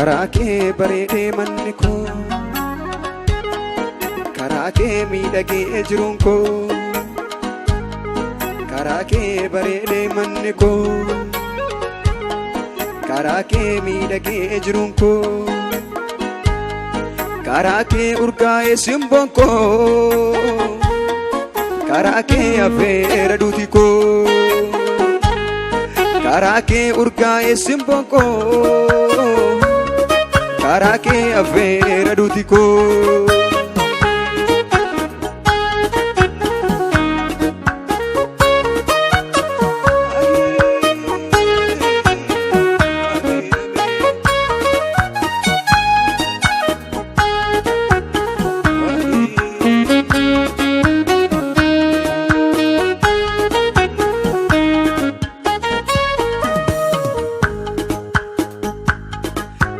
karaa kee bareedee manni koo, karaa kee miidhagee jiruun koo, karaa kee bareedee manni koo, karaa kee miidhagee jiruun koo, karaa kee urgaa'ee simboon koo, karaa kee affeera duuti koo, karaa kee urgaa'ee simboon koo, karaa kee affeera duuti koo.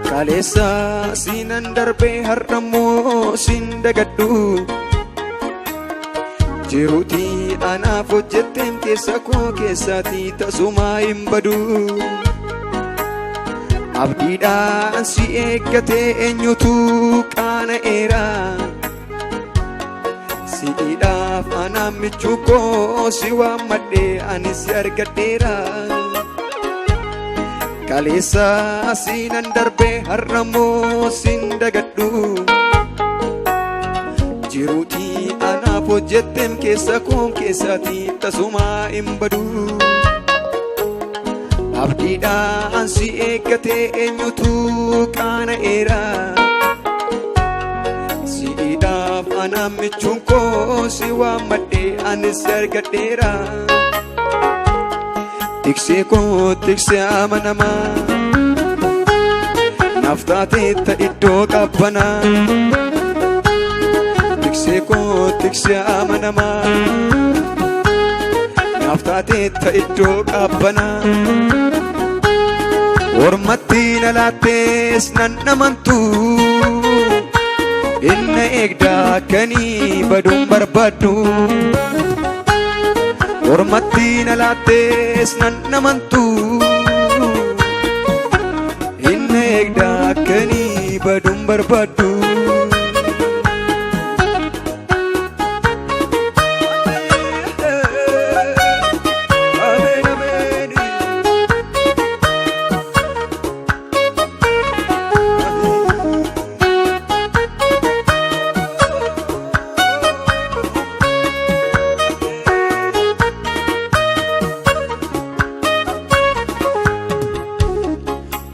Kaleessa siinan darbee har'ammoo siin dagadhu, jiruutii anaaf hojjetteen keessa koo keessaatii tasumaa hin badu. Abdiidhaan si eeggatee eenyutu qaana'eera, si'iidhaaf anaan michuu koo si waammadhee ani si argadheera. Kaleessa siinan darbee har'ammoo siin dagadhu, jiruutii anaaf hojjetteen keessa koo keessaatii tasumaa hin badu. Abdiidhaan si eeggatee eenyutu qaana'eera, si'iidhaaf anaan michuun koo si waammadhee ani si argadheera. Tiksee koo tiksee amanamaa, naaf taateetta iddoo qabbanaa. Tiksee koo tiksee amanamaa, naaf taateetta iddoo qabbanaa. Ormatti na laattees nan amantu, inna eegdaa akkanii baduun barbaaddu. Ormatti na laattees nan amantu, inna eegdaa akkanii baduun barbaaddu.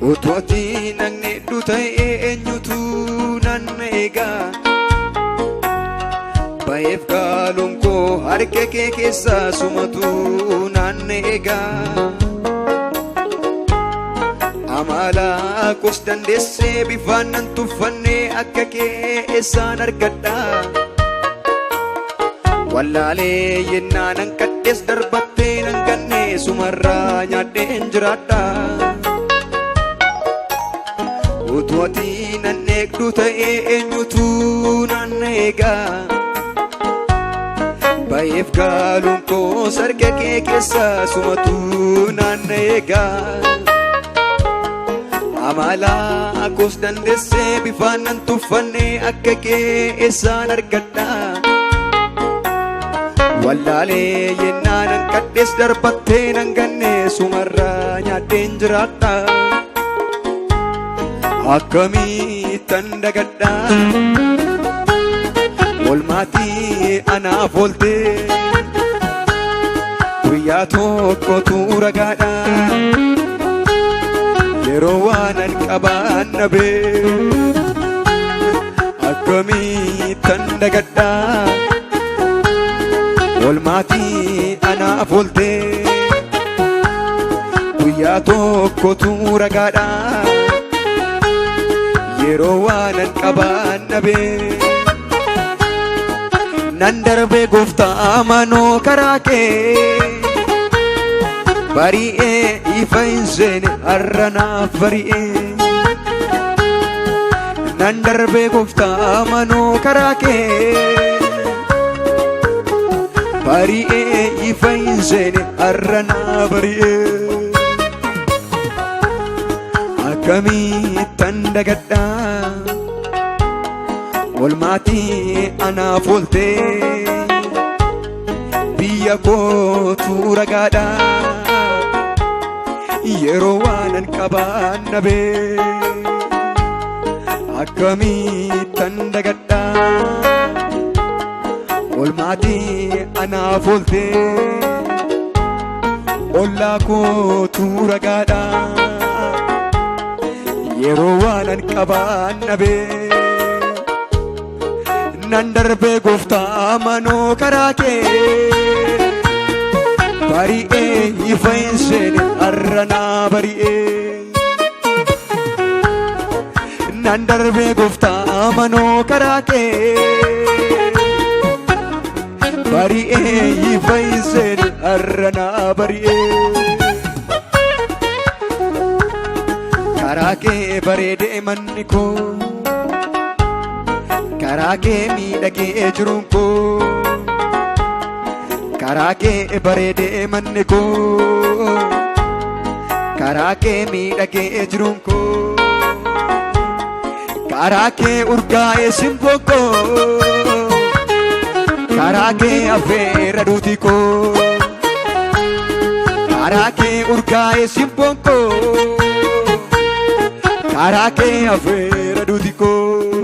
Utuuti nagni dhuta'ee eenyutu nan eegaa, baheef gaaluun koo harka kee keessaa sumatu nan eegaa. Amalaa koos dandeessee bifaan nan tuffannee akka kee eessaan argadha. Wallaalee yennaa nan kadhees darbattee nan gannee sumarraa nyaadheen jiraadha. Utuuti nan eegdu ta'ee eenyutu nan eegaa, baheef gaaluun koo harka kee keessaa sumatu nan eegaa. Amalaa koos dandeessee bifaan nan tuffannee akka kee eessaan argadha. Wallaalee yennaa nan kadhees darbattee nan gannee sumarraa nyaadheen jiraadha. Akkamittan dagadha, oolmaatii anaaf ooltee, guyyaa tokkotu ragaadha, yeroo waanan qabaan dhabee. Akkamittan dagadha, oolmaatii anaaf ooltee, guyyaa tokkotu ragaadha, yeroo waanan qabaan dhabee. Nan darbee gooftaa amanoo karaa kee, bari'ee ifa hin seene har'a naaf bari'ee. Nan darbee gooftaa amanoo karaa kee, bari'ee ifa hin seene har'a naaf bari'ee. akkamittan dagadha oolmaatii anaaf ooltee biyya kootu ragaadha yeroo waanan qabaannabe akkamittan dagadha oolmaatii anaaf ooltee ollaa kootu ragaadha yeroo waanan qabaannabe nan darbee gooftaa manoo karaa kee bari'ee ifa hin seene arranaa bari'ee nan darbee gooftaa manoo karaa kee bari'ee ifa hin seene arranaa bari'ee karaa kee bareedee manni koo karaa kee miidhagee jiruun koo karaa kee bareedee manni koo karaa kee miidhagee jiruun koo karaa kee urgaa'ee simboon koo karaa kee affeera duuti koo karaa kee urgaa'ee simboon koo karaa kee affeera duuti koo